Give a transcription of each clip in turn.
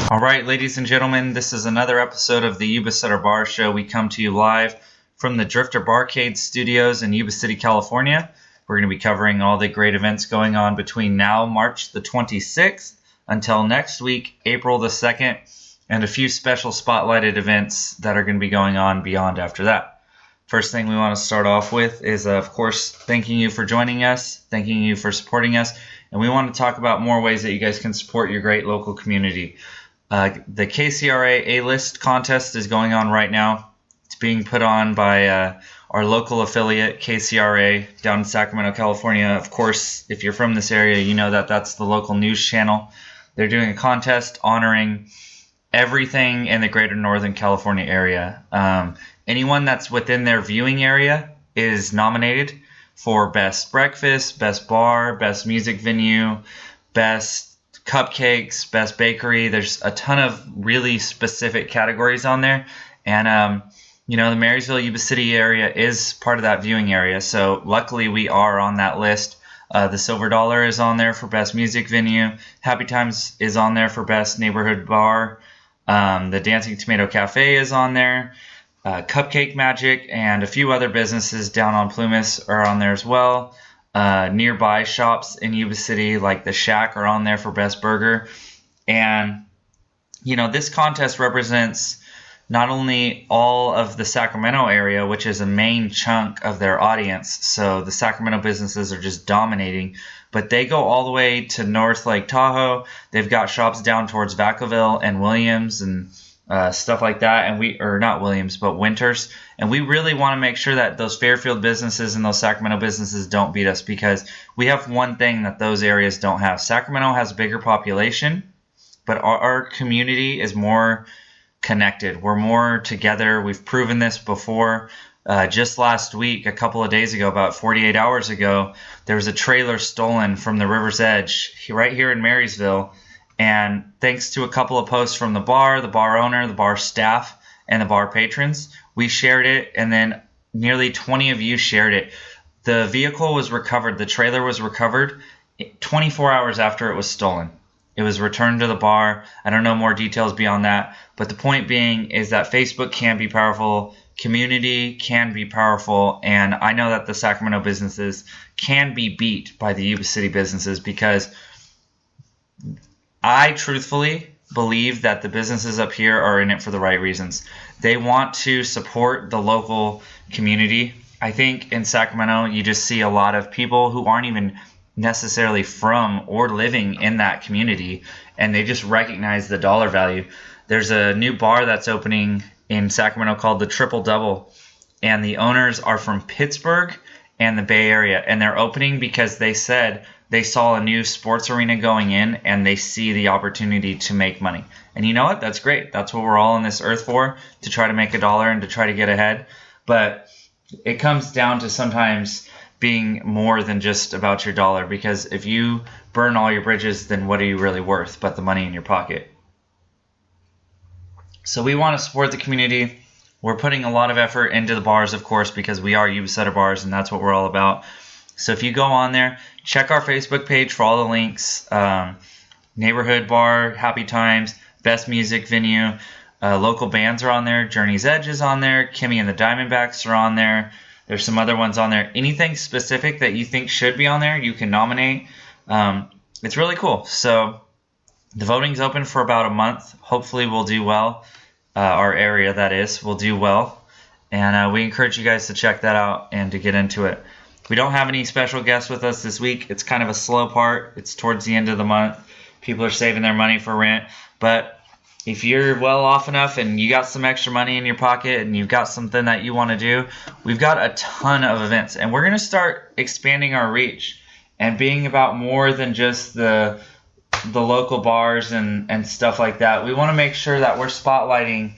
All right, ladies and gentlemen, this is another episode of the Yuba Sutter Bars Show. We come to you live from the Drifter Barcade Studios in Yuba City, California. We're going to be covering all the great events going on between now, March the 26th, until next week, April the 2nd, and a few special spotlighted events that are going to be going on beyond after that. First thing we want to start off with is, of course, thanking you for joining us, thanking you for supporting us, and we want to talk about more ways that you guys can support your great local community. The KCRA A-List contest is going on right now. It's being put on by our local affiliate, KCRA, down in Sacramento, California. Of course, if you're from this area, you know that that's the local news channel. They're doing a contest honoring everything in the greater Northern California area. Anyone that's within their viewing area is nominated for Best Breakfast, Best Bar, Best Music Venue, Best Cupcakes, Best Bakery. There's a ton of really specific categories on there. And, the Marysville, Yuba City area is part of that viewing area. So luckily we are on that list. The Silver Dollar is on there for Best Music Venue. Happy Times is on there for Best Neighborhood Bar. The Dancing Tomato Cafe is on there. Cupcake Magic and a few other businesses down on Plumas are on there as well. Nearby shops in Yuba City like the Shack are on there for Best Burger. And, this contest represents not only all of the Sacramento area, which is a main chunk of their audience, so the Sacramento businesses are just dominating, but they go all the way to North Lake Tahoe. They've got shops down towards Vacaville and Williams and stuff like that, and not Williams, but Winters. And we really want to make sure that those Fairfield businesses and those Sacramento businesses don't beat us, because we have one thing that those areas don't have. Sacramento has a bigger population, but our community is more connected. We're more together. We've proven this before. Just last week, a couple of days ago, about 48 hours ago, there was a trailer stolen from the River's Edge right here in Marysville. And thanks to a couple of posts from the bar owner, the bar staff, and the bar patrons, we shared it, and then nearly 20 of you shared it. The vehicle was recovered. The trailer was recovered 24 hours after it was stolen. It was returned to the bar. I don't know more details beyond that, but the point being is that Facebook can be powerful, community can be powerful, and I know that the Sacramento businesses can be beat by the Yuba City businesses, because I truthfully believe that the businesses up here are in it for the right reasons. They want to support the local community. I think in Sacramento, you just see a lot of people who aren't even necessarily from or living in that community, and they just recognize the dollar value. There's a new bar that's opening in Sacramento called the Triple Double, and the owners are from Pittsburgh and the Bay Area, and they're opening because they said they saw a new sports arena going in, and they see the opportunity to make money. And you know what? That's great. That's what we're all on this earth for, to try to make a dollar and to try to get ahead. But it comes down to sometimes being more than just about your dollar, because if you burn all your bridges, then what are you really worth but the money in your pocket? So we want to support the community. We're putting a lot of effort into the bars, of course, because we are Yuba Sutter Bars, and that's what we're all about. So if you go on there, check our Facebook page for all the links. Neighborhood Bar, Happy Times, Best Music Venue. Local bands are on there. Journey's Edge is on there. Kimmy and the Diamondbacks are on there. There's some other ones on there. Anything specific that you think should be on there, you can nominate. It's really cool. So the voting's open for about a month. Hopefully we'll do well. Our area, that is, will do well. And we encourage you guys to check that out and to get into it. We don't have any special guests with us this week. It's kind of a slow part. It's towards the end of the month. People are saving their money for rent. But if you're well off enough and you got some extra money in your pocket and you've got something that you want to do, we've got a ton of events. And we're going to start expanding our reach and being about more than just the local bars and stuff like that. We want to make sure that we're spotlighting,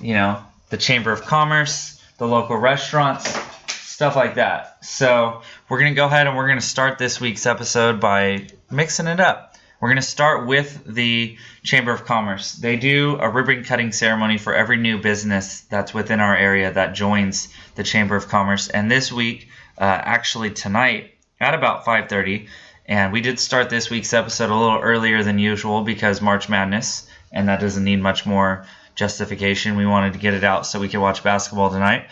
the Chamber of Commerce, the local restaurants, stuff like that. So we're going to go ahead and we're going to start this week's episode by mixing it up. We're going to start with the Chamber of Commerce. They do a ribbon cutting ceremony for every new business that's within our area that joins the Chamber of Commerce. And this week, actually tonight at about 5:30, and we did start this week's episode a little earlier than usual because March Madness. and that doesn't need much more justification. We wanted to get it out so we could watch basketball tonight.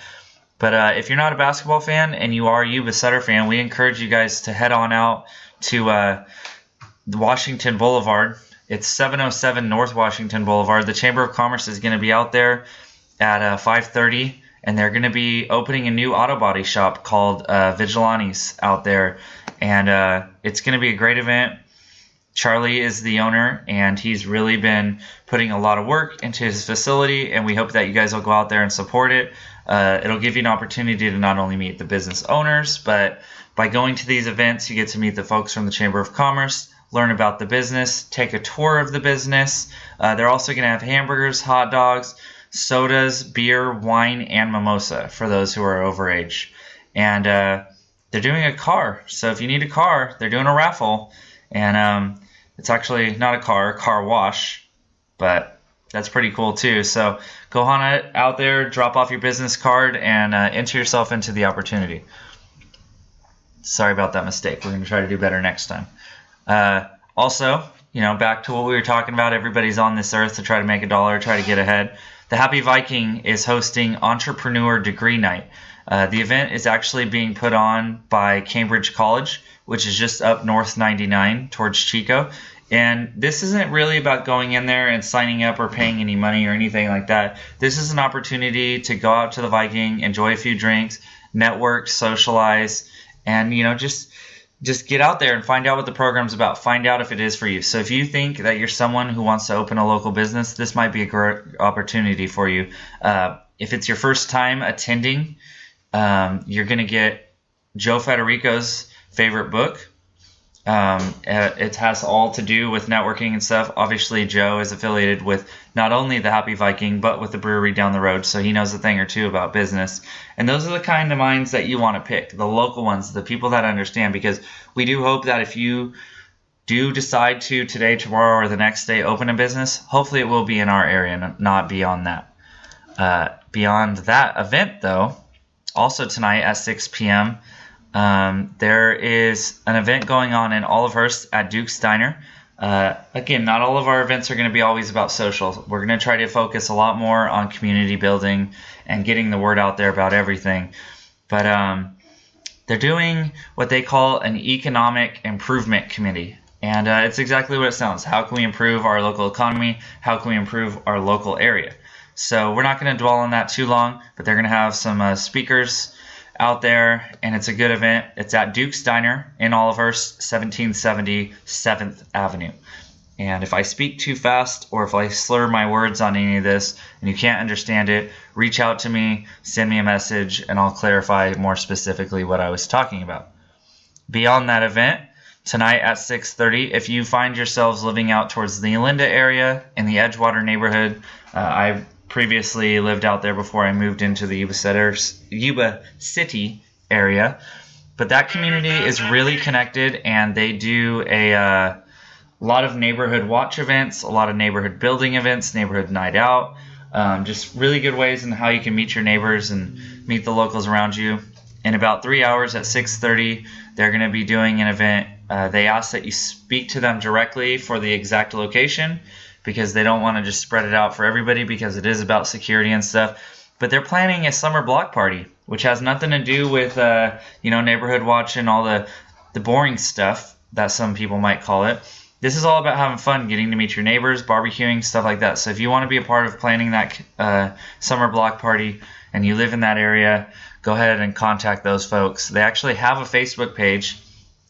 But if you're not a basketball fan and you are a Yuba Sutter fan, we encourage you guys to head on out to Washington Boulevard. It's 707 North Washington Boulevard. The Chamber of Commerce is going to be out there at 5:30, and they're going to be opening a new auto body shop called Vigilantes out there. And it's going to be a great event. Charlie is the owner, and he's really been putting a lot of work into his facility, and we hope that you guys will go out there and support it. It'll give you an opportunity to not only meet the business owners, but by going to these events, you get to meet the folks from the Chamber of Commerce, learn about the business, take a tour of the business. They're also going to have hamburgers, hot dogs, sodas, beer, wine, and mimosa for those who are over age. And they're doing a car. So if you need a car, they're doing a raffle. And it's actually not a car wash, but that's pretty cool too. So go on out there, drop off your business card, and enter yourself into the opportunity. Sorry about that mistake. We're going to try to do better next time. Also, back to what we were talking about. Everybody's on this earth to try to make a dollar, try to get ahead. The Happy Viking is hosting Entrepreneur Degree Night. The event is actually being put on by Cambridge College, which is just up North 99 towards Chico. And this isn't really about going in there and signing up or paying any money or anything like that. This is an opportunity to go out to the Viking, enjoy a few drinks, network, socialize, and just get out there and find out what the program's about. Find out if it is for you. So if you think that you're someone who wants to open a local business, this might be a great opportunity for you. If it's your first time attending, you're going to get Joe Federico's favorite book. It has all to do with networking and stuff. Obviously, Joe is affiliated with not only the Happy Viking, but with the brewery down the road, so he knows a thing or two about business. And those are the kind of minds that you want to pick, the local ones, the people that understand, because we do hope that if you do decide to today, tomorrow, or the next day open a business, hopefully it will be in our area, not beyond that. Beyond that event, though, also tonight at 6 p.m., there is an event going on in Olivehurst at Duke's Diner. Again, not all of our events are going to be always about social. We're going to try to focus a lot more on community building and getting the word out there about everything. But they're doing what they call an economic improvement committee. And it's exactly what it sounds. How can we improve our local economy? How can we improve our local area? So we're not going to dwell on that too long, but they're going to have some speakers out there, and it's a good event. It's at Duke's Diner in Olivehurst, 1770 7th Avenue. And if I speak too fast or if I slur my words on any of this and you can't understand it, reach out to me, send me a message, and I'll clarify more specifically what I was talking about. Beyond that event, tonight at 6:30, if you find yourselves living out towards the Linda area in the Edgewater neighborhood, I've previously lived out there before I moved into the Yuba City area. But that community is really connected, and they do a lot of neighborhood watch events, a lot of neighborhood building events, neighborhood night out, just really good ways in how you can meet your neighbors and meet the locals around you. In about 3 hours at 6:30, they're going to be doing an event. They ask that you speak to them directly for the exact location, because they don't want to just spread it out for everybody, because it is about security and stuff. But they're planning a summer block party, which has nothing to do with neighborhood watch and all the boring stuff that some people might call it. This is all about having fun, getting to meet your neighbors, barbecuing, stuff like that. So if you want to be a part of planning that summer block party and you live in that area, go ahead and contact those folks. They actually have a Facebook page.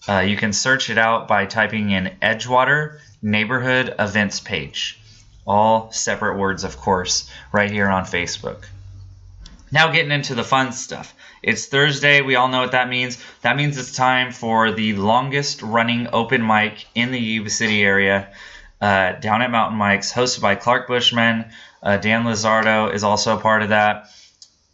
You can search it out by typing in Edgewater Neighborhood Events page. All separate words, of course, right here on Facebook. Now getting into the fun stuff. It's Thursday. We all know what that means. That means it's time for the longest running open mic in the Yuba City area, down at Mountain Mike's, hosted by Clark Bushman. Dan Lizardo is also a part of that.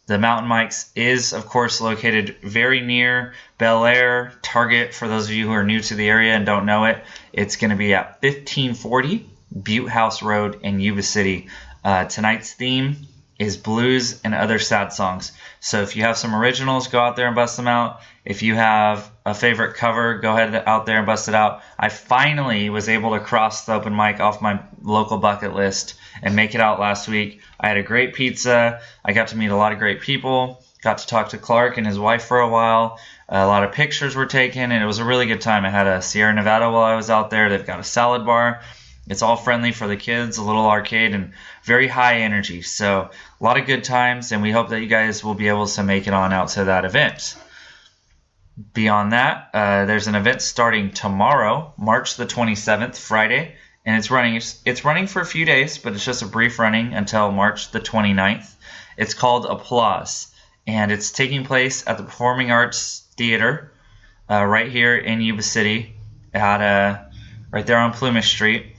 The Mountain Mike's is, of course, located very near Bel Air Target. For those of you who are new to the area and don't know it, it's going to be at 1540 Butte House Road in Yuba City. Tonight's theme is blues and other sad songs. So if you have some originals, go out there and bust them out. If you have a favorite cover, go ahead out there and bust it out. I finally was able to cross the open mic off my local bucket list and make it out last week. I had a great pizza. I got to meet a lot of great people. Got to talk to Clark and his wife for a while. A lot of pictures were taken, and it was a really good time. I had a Sierra Nevada while I was out there. They've got a salad bar. It's all friendly for the kids, a little arcade, and very high energy. So a lot of good times, and we hope that you guys will be able to make it on out to that event. Beyond that, there's an event starting tomorrow, March the 27th, Friday, and it's running for a few days, but it's just a brief running until March the 29th. It's called Applause, and it's taking place at the Performing Arts Theater right here in Yuba City, right there on Plymouth Street.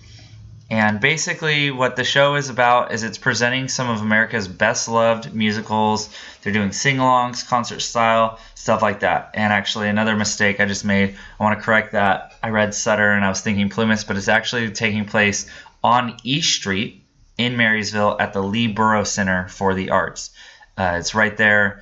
And basically what the show is about is it's presenting some of America's best loved musicals. They're doing sing-alongs, concert style, stuff like that. And actually another mistake I just made, I want to correct that. I read Sutter and I was thinking Plymouth, but it's actually taking place on East Street in Marysville at the Lee Borough Center for the Arts. It's right there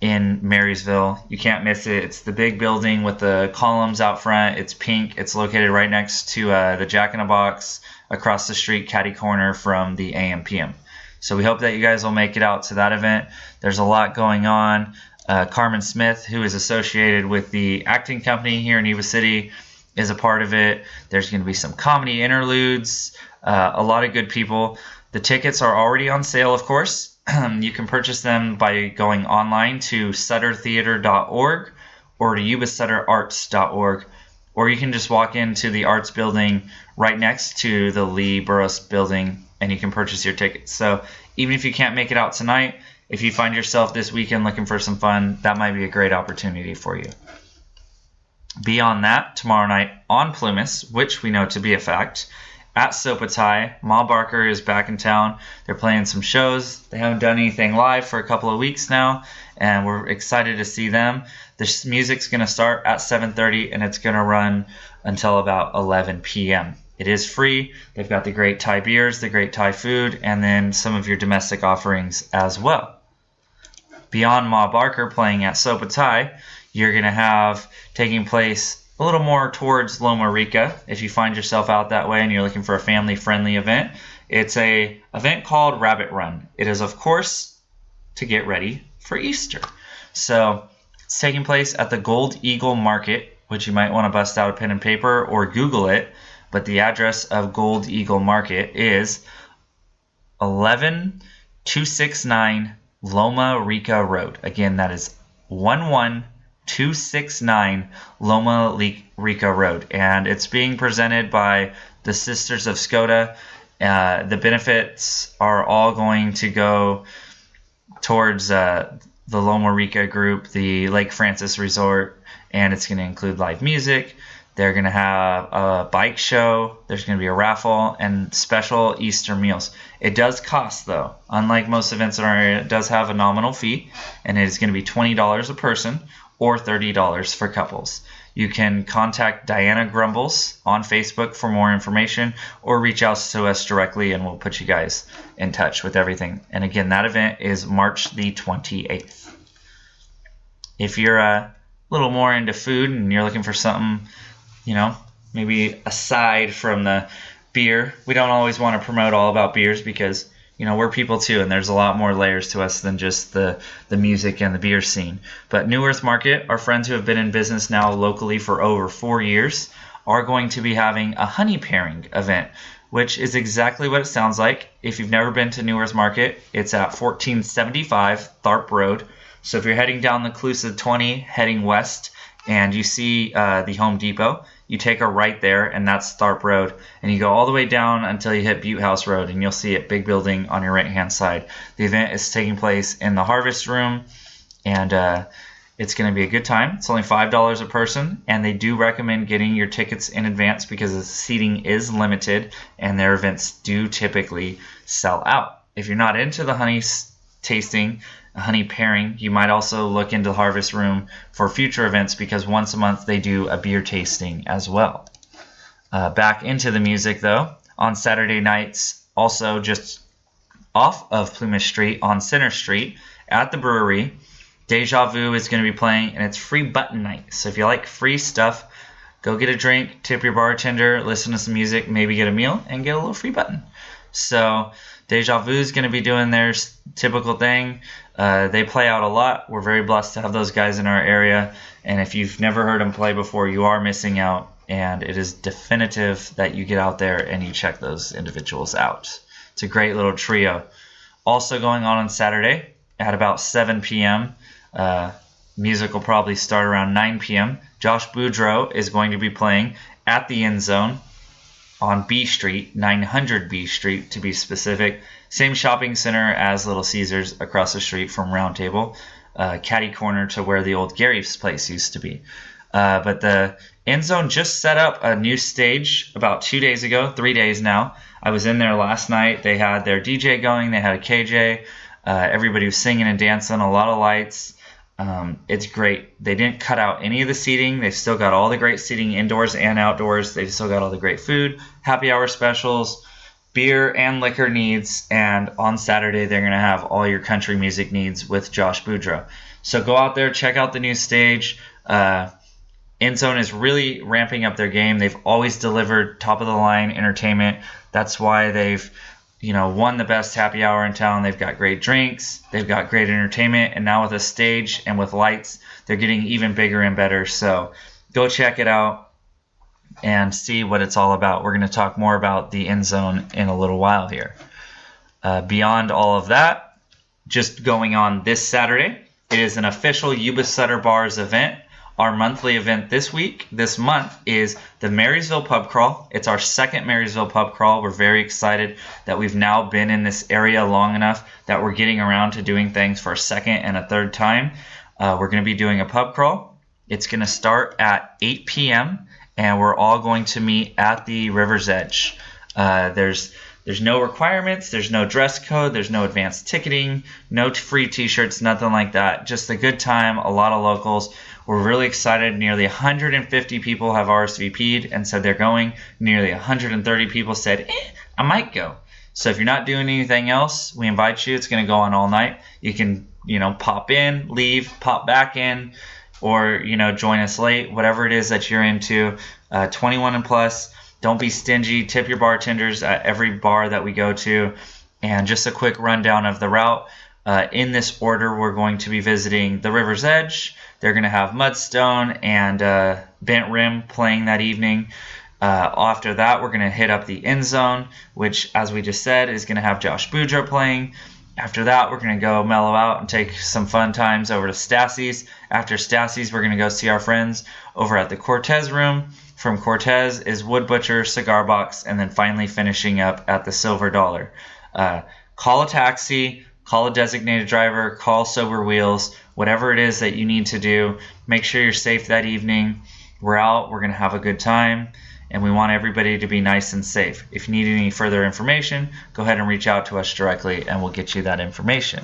in Marysville. You can't miss it. It's the big building with the columns out front. It's pink. It's located right next to the Jack in the Box, across the street, catty corner from the AM/PM. So we hope that you guys will make it out to that event. There's a lot going on. Carmen Smith, who is associated with the acting company here in Yuba City, is a part of it. There's going to be some comedy interludes, a lot of good people. The tickets are already on sale, of course. You can purchase them by going online to suttertheater.org or to yubasutterarts.org, or you can just walk into the arts building right next to the Lee Burroughs building and you can purchase your tickets. So even if you can't make it out tonight, if you find yourself this weekend looking for some fun, that might be a great opportunity for you. Beyond that, tomorrow night on Plymouth, which we know to be a fact, at Sopatai, Ma Barker is back in town. They're playing some shows. They haven't done anything live for a couple of weeks now, and we're excited to see them. The music's going to start at 7:30, and it's going to run until about 11 p.m. It is free. They've got the great Thai beers, the great Thai food, and then some of your domestic offerings as well. Beyond Ma Barker playing at Sopatai, you're going to have taking place a little more towards Loma Rica. If you find yourself out that way and you're looking for a family-friendly event, it's a event called Rabbit Run. It is, of course, to get ready for Easter. So it's taking place at the Gold Eagle Market, which you might want to bust out a pen and paper or Google it. But the address of Gold Eagle Market is 11269 Loma Rica Road. Again, that is 11269 Loma Rica Road. And it's being presented by the Sisters of Skoda. The benefits are all going to go towards the Loma Rica group, the Lake Francis Resort, and it's going to include live music. They're going to have a bike show. There's going to be a raffle and special Easter meals. It does cost, though. Unlike most events in our area, it does have a nominal fee, and it is going to be $20 a person or $30 for couples. You can contact Diana Grumbles on Facebook for more information or reach out to us directly, and we'll put you guys in touch with everything. And again, that event is March the 28th. If you're a little more into food and you're looking for something, maybe aside from the beer. We don't always want to promote all about beers because, we're people too, and there's a lot more layers to us than just the music and the beer scene. But New Earth Market, our friends who have been in business now locally for over 4 years, are going to be having a honey pairing event, which is exactly what it sounds like. If you've never been to New Earth Market, it's at 1475 Tharp Road. So if you're heading down the Clusa 20, heading west, and you see the Home Depot, you take a right there, and that's Tharp Road, and you go all the way down until you hit Butte House Road, and you'll see it, big building on your right-hand side. The event is taking place in the Harvest Room, and it's going to be a good time. It's only $5 a person, and they do recommend getting your tickets in advance because the seating is limited, and their events do typically sell out. If you're not into the honey tasting, honey pairing, you might also look into the Harvest Room for future events because once a month they do a beer tasting as well. Back into the music though, on Saturday nights, also just off of Plymouth Street on Center Street at the brewery, Deja Vu is going to be playing, and it's free button night. So if you like free stuff, go get a drink, tip your bartender, listen to some music, maybe get a meal, and get a little free button. So Deja Vu is going to be doing their typical thing. They play out a lot. We're very blessed to have those guys in our area. And if you've never heard them play before, you are missing out. And it is definitive that you get out there and you check those individuals out. It's a great little trio. Also going on Saturday at about 7 p.m. Music will probably start around 9 p.m. Josh Boudreaux is going to be playing at the End Zone on B Street, 900 B Street to be specific. Same shopping center as Little Caesars across the street from Round Table, catty corner to where the old Gary's place used to be. But the End Zone just set up a new stage about 2 days ago, 3 days now. I was in there last night. They had their DJ going. They had a KJ. Everybody was singing and dancing, a lot of lights. It's great. They didn't cut out any of the seating. They've still got all the great seating indoors and outdoors. They've still got all the great food, happy hour specials, beer and liquor needs. And on Saturday, they're going to have all your country music needs with Josh Boudreaux. So go out there, check out the new stage. End Zone is really ramping up their game. They've always delivered top-of-the-line entertainment. That's why they've won the best happy hour in town. They've got great drinks. They've got great entertainment. And now with a stage and with lights, they're getting even bigger and better. So go check it out and see what it's all about. We're going to talk more about the End Zone in a little while here. Beyond all of that, just going on this Saturday, it is an official Yuba Sutter Bars event. Our monthly event this month, is the Marysville Pub Crawl. It's our second Marysville Pub Crawl. We're very excited that we've now been in this area long enough that we're getting around to doing things for a second and a third time. We're going to be doing a pub crawl. It's going to start at 8 p.m. and we're all going to meet at the river's edge. There's no requirements. There's no dress code. There's no advanced ticketing. No free T-shirts. Nothing like that. Just a good time. A lot of locals. We're really excited. Nearly 150 people have RSVP'd and said they're going. Nearly 130 people said, I might go. So if you're not doing anything else, we invite you. It's going to go on all night. You can, pop in, leave, pop back in, or, join us late. Whatever it is that you're into. 21 and plus. Don't be stingy. Tip your bartenders at every bar that we go to. And just a quick rundown of the route. In this order, we're going to be visiting the River's Edge. They're going to have Mudstone and Bent Rim playing that evening. After that, we're going to hit up the End Zone, which, as we just said, is going to have Josh Boudreaux playing. After that, we're going to go mellow out and take some fun times over to Stassie's. After Stassie's, we're going to go see our friends over at the Cortez Room. From Cortez is Wood Butcher, Cigar Box, and then finally finishing up at the Silver Dollar. Call a taxi. Call a designated driver, call Sober Wheels, whatever it is that you need to do. Make sure you're safe that evening. We're out. We're going to have a good time, and we want everybody to be nice and safe. If you need any further information, go ahead and reach out to us directly, and we'll get you that information.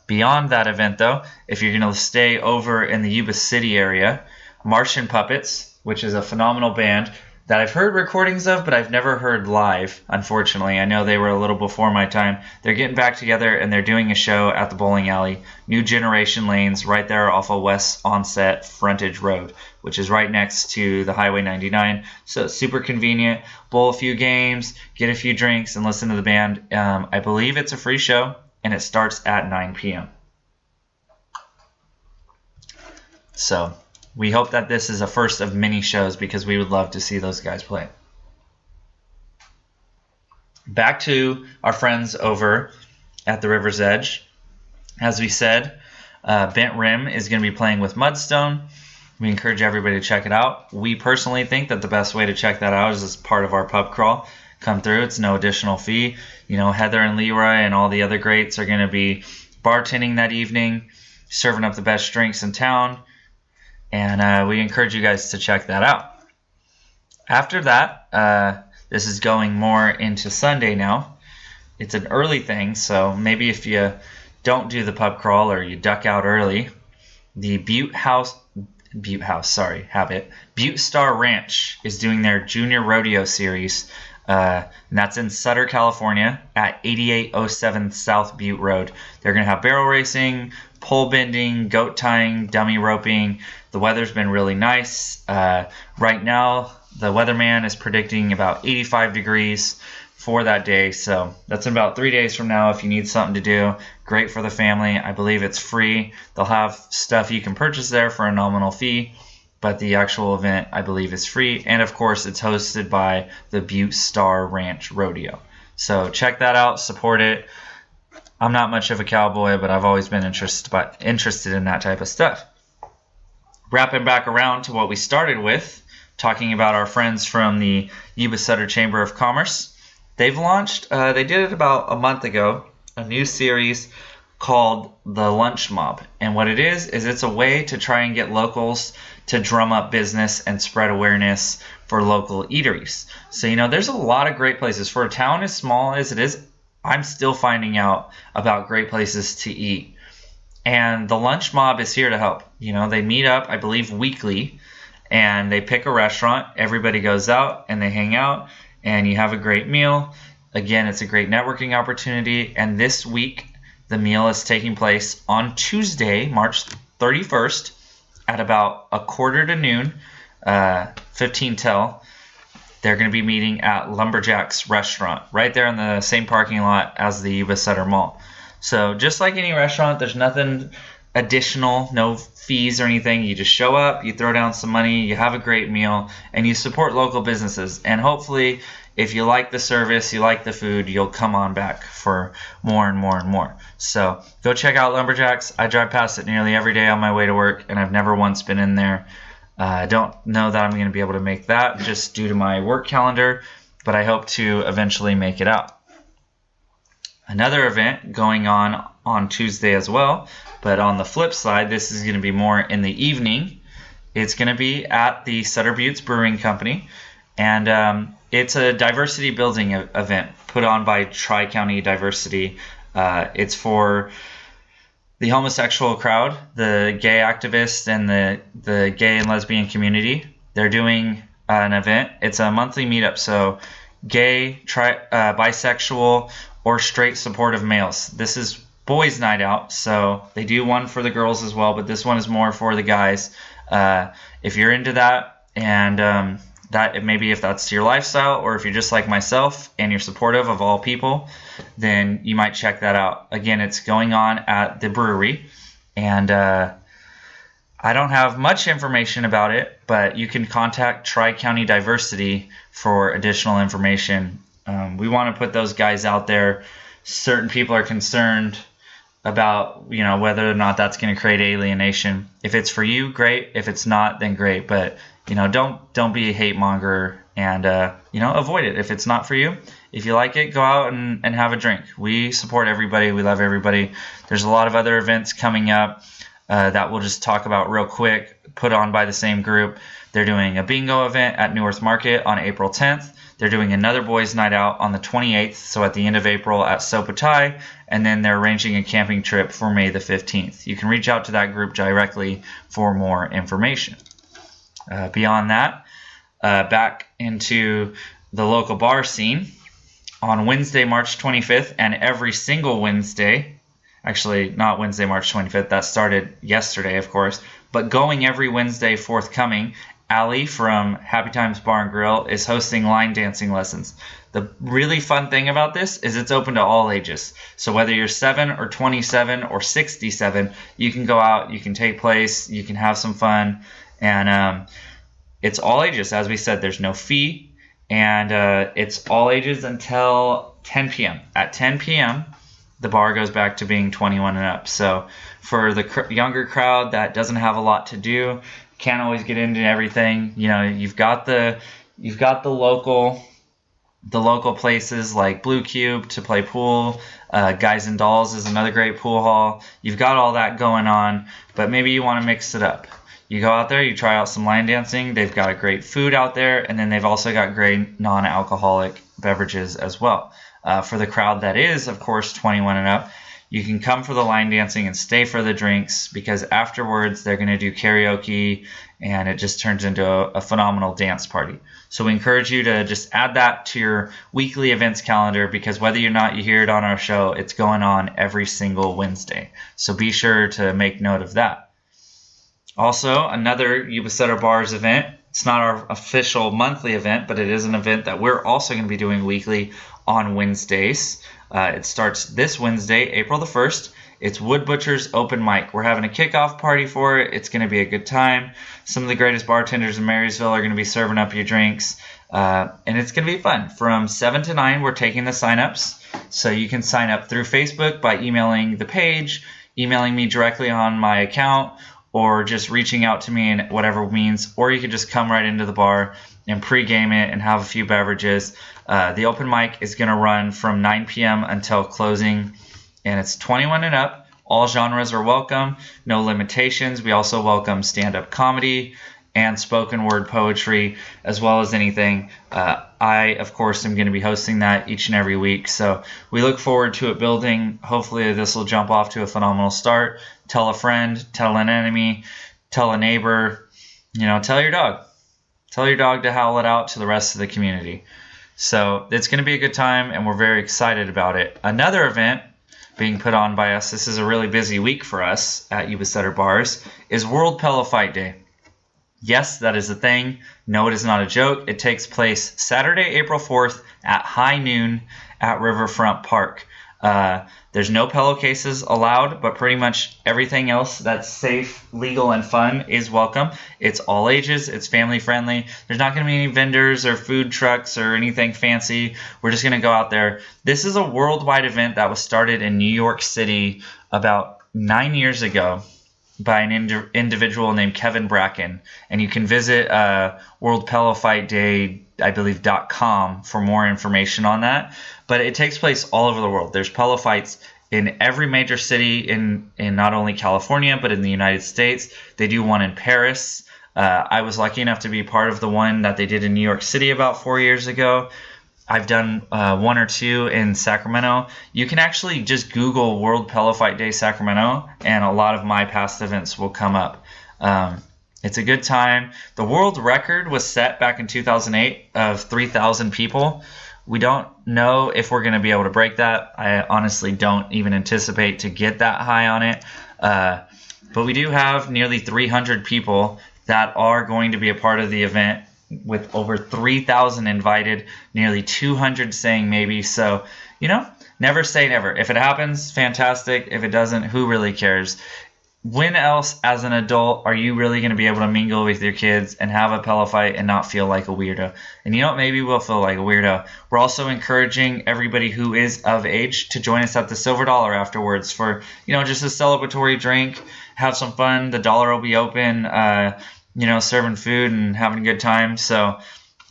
Beyond that event, though, if you're going to stay over in the Yuba City area, Martian Puppets, which is a phenomenal band that I've heard recordings of, but I've never heard live, unfortunately. I know they were a little before my time. They're getting back together, and they're doing a show at the bowling alley, New Generation Lanes, right there off of West Onset Frontage Road, which is right next to the Highway 99. So it's super convenient. Bowl a few games, get a few drinks, and listen to the band. I believe it's a free show, and it starts at 9 p.m. So we hope that this is a first of many shows because we would love to see those guys play. Back to our friends over at the River's Edge. As we said, Bent Rim is going to be playing with Mudstone. We encourage everybody to check it out. We personally think that the best way to check that out is as part of our pub crawl. Come through. It's no additional fee. Heather and Leroy and all the other greats are going to be bartending that evening, serving up the best drinks in town. And we encourage you guys to check that out. After that, this is going more into Sunday now. It's an early thing, so maybe if you don't do the pub crawl or you duck out early, the Butte Star Ranch is doing their Junior Rodeo Series. and that's in Sutter, California at 8807 South Butte Road. They're going to have barrel racing, pole bending, goat tying, dummy roping. The weather's been really nice. Right now, the weatherman is predicting about 85 degrees for that day. So that's in about 3 days from now if you need something to do. Great for the family. I believe it's free. They'll have stuff you can purchase there for a nominal fee, but the actual event, I believe, is free. And, of course, it's hosted by the Butte Star Ranch Rodeo. So check that out. Support it. I'm not much of a cowboy, but I've always been interested in that type of stuff. Wrapping back around to what we started with, talking about our friends from the Yuba Sutter Chamber of Commerce. They've launched, they did it about a month ago, a new series called the Lunch Mob. And what it is it's a way to try and get locals to drum up business and spread awareness for local eateries. So, there's a lot of great places. For a town as small as it is, I'm still finding out about great places to eat. And the Lunch Mob is here to help. They meet up, I believe, weekly, and they pick a restaurant. Everybody goes out and they hang out, and you have a great meal. Again, it's a great networking opportunity. And this week, the meal is taking place on Tuesday, March 31st, at about 12:45, 15 till. They're going to be meeting at Lumberjack's Restaurant, right there in the same parking lot as the Yuba Sutter Mall. So just like any restaurant, there's nothing additional, no fees or anything. You just show up, you throw down some money, you have a great meal, and you support local businesses. And hopefully, if you like the service, you like the food, you'll come on back for more and more and more. So go check out Lumberjacks. I drive past it nearly every day on my way to work, and I've never once been in there. I don't know that I'm going to be able to make that just due to my work calendar, but I hope to eventually make it out. Another event going on Tuesday as well, but on the flip side, this is going to be more in the evening. It's going to be at the Sutter Buttes Brewing Company, and it's a diversity building event put on by TriCounty Diversity. It's for the homosexual crowd, the gay activists, and the gay and lesbian community. They're doing an event. It's a monthly meetup, so gay, bisexual, or straight supportive males. This is boys' night out, so they do one for the girls as well, but this one is more for the guys. If you're into that, and that maybe if that's your lifestyle, or if you're just like myself and you're supportive of all people, then you might check that out. Again, it's going on at the brewery, and I don't have much information about it, but you can contact TriCounty Diversity for additional information. We want to put those guys out there. Certain people are concerned about whether or not that's going to create alienation. If it's for you, great. If it's not, then great. But don't be a hate monger, and avoid it. If it's not for you, if you like it, go out and have a drink. We support everybody. We love everybody. There's a lot of other events coming up that we'll just talk about real quick, put on by the same group. They're doing a bingo event at Newarth Market on April 10th. They're doing another boys' night out on the 28th, so at the end of April at Sopotai, and then they're arranging a camping trip for May the 15th. You can reach out to that group directly for more information. Beyond that, back into the local bar scene. On Wednesday, March 25th, and every single Wednesday, actually not Wednesday, March 25th, that started yesterday, of course, but going every Wednesday forthcoming, Allie from Happy Times Bar and Grill is hosting line dancing lessons. The really fun thing about this is it's open to all ages. So whether you're 7 or 27 or 67, you can go out, you can take place, you can have some fun, and it's all ages. As we said, there's no fee, and it's all ages until 10 p.m. At 10 p.m., the bar goes back to being 21 and up. So for the younger crowd that doesn't have a lot to do, can't always get into everything, you've got the local places like Blue Cube to play pool. Guys and Dolls is another great pool hall. You've got all that going on, but maybe you want to mix it up. You go out there, you try out some line dancing. They've got a great food out there, and then they've also got great non-alcoholic beverages as well. For the crowd that is, of course, 21 and up, You can come for the line dancing and stay for the drinks, because afterwards they're going to do karaoke and it just turns into a phenomenal dance party. So we encourage you to just add that to your weekly events calendar, because whether or not you hear it on our show, it's going on every single Wednesday. So be sure to make note of that. Also, another Yuba Sutter Bars event. It's not our official monthly event, but it is an event that we're also going to be doing weekly on Wednesdays. It starts this Wednesday, April the 1st. It's Wood Butcher's Open Mic. We're having a kickoff party for it. It's going to be a good time. Some of the greatest bartenders in Marysville are going to be serving up your drinks. And it's going to be fun. From 7 to 9, we're taking the sign-ups. So you can sign up through Facebook by emailing the page, emailing me directly on my account, or just reaching out to me in whatever means. Or you can just come right into the bar and pregame it and have a few beverages. The open mic is going to run from 9 p.m. until closing, and it's 21 and up. All genres are welcome, no limitations. We also welcome stand-up comedy and spoken word poetry, as well as anything. I, of course, am going to be hosting that each and every week. So we look forward to it building. Hopefully this will jump off to a phenomenal start. Tell a friend, tell an enemy, tell a neighbor, tell your dog. Tell your dog to howl it out to the rest of the community. So it's going to be a good time, and we're very excited about it. Another event being put on by us, this is a really busy week for us at Yuba Sutter Bars, is World Pillow Fight Day. Yes, that is a thing. No, it is not a joke. It takes place Saturday, April 4th at high noon at Riverfront Park. There's no pillowcases allowed, but pretty much everything else that's safe, legal, and fun is welcome. It's all ages. It's family friendly. There's not going to be any vendors or food trucks or anything fancy. We're just going to go out there. This is a worldwide event that was started in New York City about 9 years ago by an individual named Kevin Bracken. And you can visit worldpillowfightday.com for more information on that. But it takes place all over the world. There's pillow fights in every major city in not only California, but in the United States. They do one in Paris. I was lucky enough to be part of the one that they did in New York City about 4 years ago. I've done one or two in Sacramento. You can actually just Google World Pillow Fight Day Sacramento, and a lot of my past events will come up. It's a good time. The world record was set back in 2008 of 3,000 people. We don't know if we're going to be able to break that. I honestly don't even anticipate to get that high on it. But we do have nearly 300 people that are going to be a part of the event, with over 3,000 invited, nearly 200 saying maybe. So, never say never. If it happens, fantastic. If it doesn't, who really cares? When else, as an adult, are you really going to be able to mingle with your kids and have a pillow fight and not feel like a weirdo? And maybe we'll feel like a weirdo. We're also encouraging everybody who is of age to join us at the Silver Dollar afterwards for, just a celebratory drink, have some fun. The Dollar will be open, serving food and having a good time. So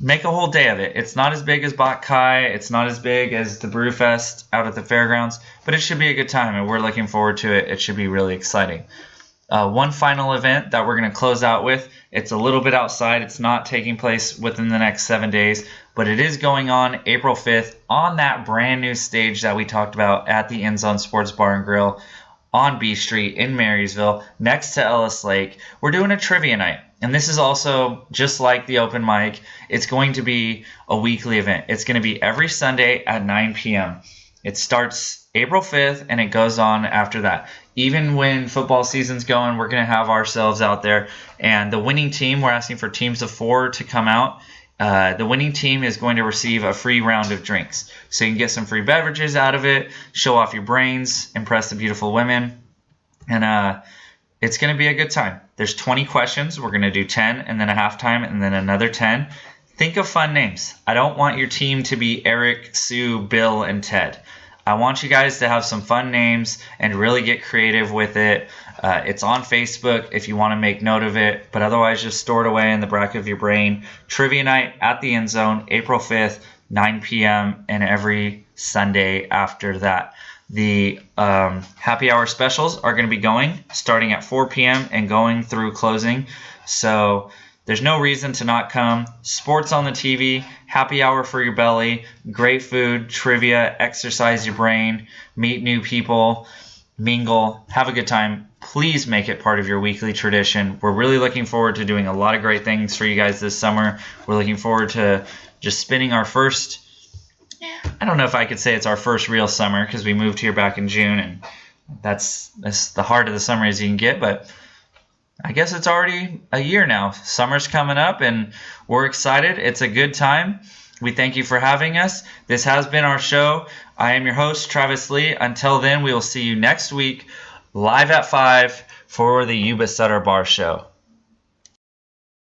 make a whole day of it. It's not as big as Bach Kai. It's not as big as the Brewfest out at the fairgrounds, but it should be a good time, and we're looking forward to it. It should be really exciting. One final event that we're going to close out with, it's a little bit outside. It's not taking place within the next 7 days, but it is going on April 5th on that brand new stage that we talked about at the End Zone Sports Bar and Grill on B Street in Marysville next to Ellis Lake. We're doing a trivia night. And this is also just like the open mic. It's going to be a weekly event. It's going to be every Sunday at 9 p.m. It starts April 5th, and it goes on after that. Even when football season's going, we're going to have ourselves out there. And the winning team, we're asking for teams of 4 to come out. The winning team is going to receive a free round of drinks. So you can get some free beverages out of it, show off your brains, impress the beautiful women. And it's going to be a good time. There's 20 questions. We're going to do 10 and then a halftime and then another 10. Think of fun names. I don't want your team to be Eric, Sue, Bill, and Ted. I want you guys to have some fun names and really get creative with it. It's on Facebook if you want to make note of it, but otherwise just store it away in the back of your brain. Trivia night at the End Zone, April 5th, 9 p.m., and every Sunday after that. The happy hour specials are going to be going starting at 4 p.m. and going through closing. So There's no reason to not come. Sports on the TV, happy hour for your belly, great food, trivia, exercise your brain, meet new people, mingle, have a good time. Please make it part of your weekly tradition. We're really looking forward to doing a lot of great things for you guys this summer. We're looking forward to just spending our first, I don't know if I could say it's our first real summer because we moved here back in June, and that's the heart of the summer as you can get, but I guess it's already a year now. Summer's coming up, and we're excited. It's a good time. We thank you for having us. This has been our show. I am your host, Travis Lee. Until then, we will see you next week, live at 5 for the Yuba Sutter Bars Show.